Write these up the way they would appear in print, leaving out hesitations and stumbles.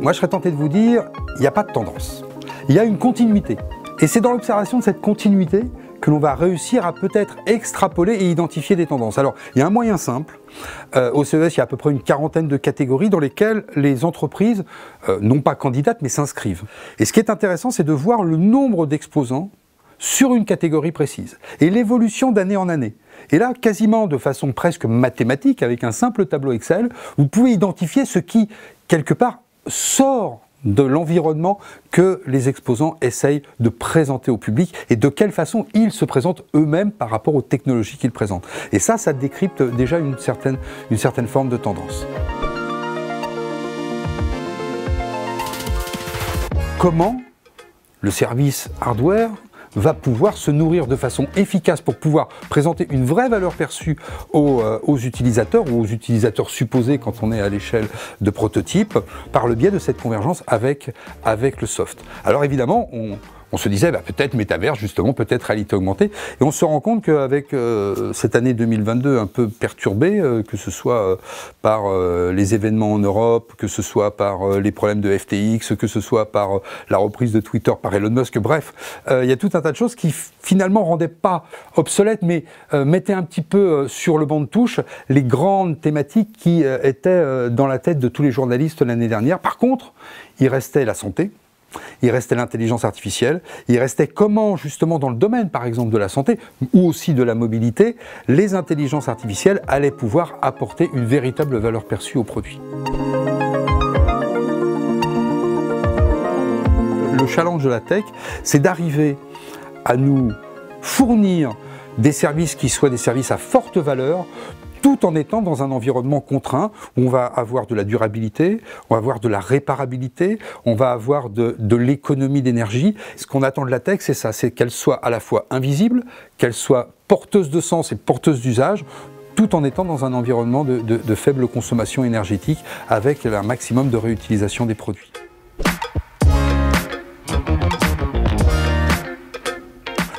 Moi, je serais tenté de vous dire, il n'y a pas de tendance. Il y a une continuité. Et c'est dans l'observation de cette continuité que l'on va réussir à peut-être extrapoler et identifier des tendances. Alors, il y a un moyen simple. Au CES, il y a à peu près une quarantaine de catégories dans lesquelles les entreprises, non pas candidatent, mais s'inscrivent. Et ce qui est intéressant, c'est de voir le nombre d'exposants sur une catégorie précise et l'évolution d'année en année. Et là, quasiment de façon presque mathématique, avec un simple tableau Excel, vous pouvez identifier ce qui, quelque part, sort de l'environnement que les exposants essayent de présenter au public et de quelle façon ils se présentent eux-mêmes par rapport aux technologies qu'ils présentent. Et ça décrypte déjà une certaine forme de tendance. Comment le service hardware va pouvoir se nourrir de façon efficace pour pouvoir présenter une vraie valeur perçue aux utilisateurs ou aux utilisateurs supposés quand on est à l'échelle de prototype par le biais de cette convergence avec le soft. Alors évidemment, on se disait peut-être métavers, justement, peut-être réalité augmentée. Et on se rend compte qu'avec cette année 2022 un peu perturbée, que ce soit par les événements en Europe, que ce soit par les problèmes de FTX, que ce soit par la reprise de Twitter par Elon Musk, bref, il y a tout un tas de choses qui finalement rendaient pas obsolètes, mais mettaient un petit peu sur le banc de touche les grandes thématiques qui étaient dans la tête de tous les journalistes l'année dernière. Par contre, il restait la santé. Il restait l'intelligence artificielle, il restait comment, justement, dans le domaine, par exemple, de la santé, ou aussi de la mobilité, les intelligences artificielles allaient pouvoir apporter une véritable valeur perçue au produit. Le challenge de la tech, c'est d'arriver à nous fournir des services qui soient des services à forte valeur, tout en étant dans un environnement contraint où on va avoir de la durabilité, on va avoir de la réparabilité, on va avoir de l'économie d'énergie. Ce qu'on attend de la tech, c'est ça, c'est qu'elle soit à la fois invisible, qu'elle soit porteuse de sens et porteuse d'usage, tout en étant dans un environnement de faible consommation énergétique avec un maximum de réutilisation des produits.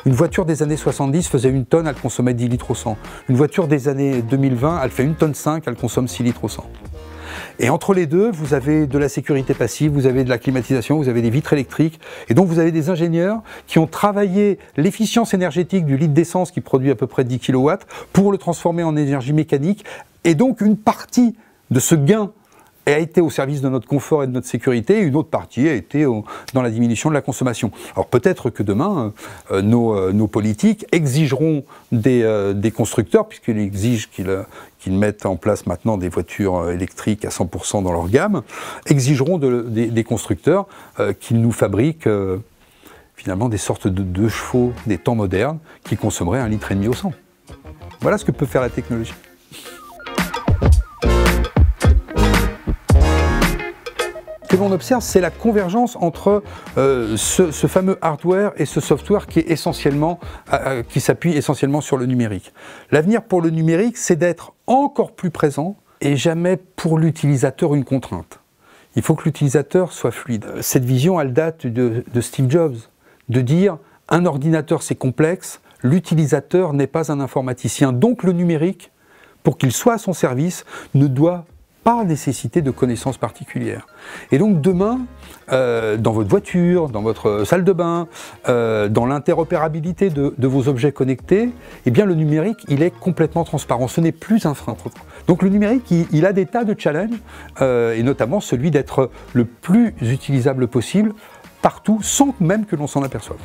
Une voiture des années 70 faisait 1 tonne, elle consommait 10 litres au 100. Une voiture des années 2020, elle fait 1,5 tonne, elle consomme 6 litres au 100. Et entre les deux, vous avez de la sécurité passive, vous avez de la climatisation, vous avez des vitres électriques. Et donc vous avez des ingénieurs qui ont travaillé l'efficience énergétique du litre d'essence qui produit à peu près 10 kW pour le transformer en énergie mécanique. Et donc une partie de ce gain a été au service de notre confort et de notre sécurité, et une autre partie a été dans la diminution de la consommation. Alors peut-être que demain, nos politiques exigeront des constructeurs, puisqu'ils exigent qu'ils mettent en place maintenant des voitures électriques à 100% dans leur gamme, exigeront des constructeurs qu'ils nous fabriquent finalement des sortes de 2 chevaux des temps modernes qui consommeraient 1,5 litre au 100. Voilà ce que peut faire la technologie. Ce que l'on observe, c'est la convergence entre ce fameux hardware et ce software qui s'appuie essentiellement sur le numérique. L'avenir pour le numérique, c'est d'être encore plus présent et jamais pour l'utilisateur une contrainte. Il faut que l'utilisateur soit fluide. Cette vision, elle date de Steve Jobs, de dire un ordinateur c'est complexe, l'utilisateur n'est pas un informaticien. Donc le numérique, pour qu'il soit à son service, ne doit pas nécessité de connaissances particulières. Et donc demain, dans votre voiture, dans votre salle de bain, dans l'interopérabilité de vos objets connectés, eh bien le numérique, il est complètement transparent. Ce n'est plus un frein. Donc le numérique, il a des tas de challenges, et notamment celui d'être le plus utilisable possible, partout, sans même que l'on s'en aperçoive.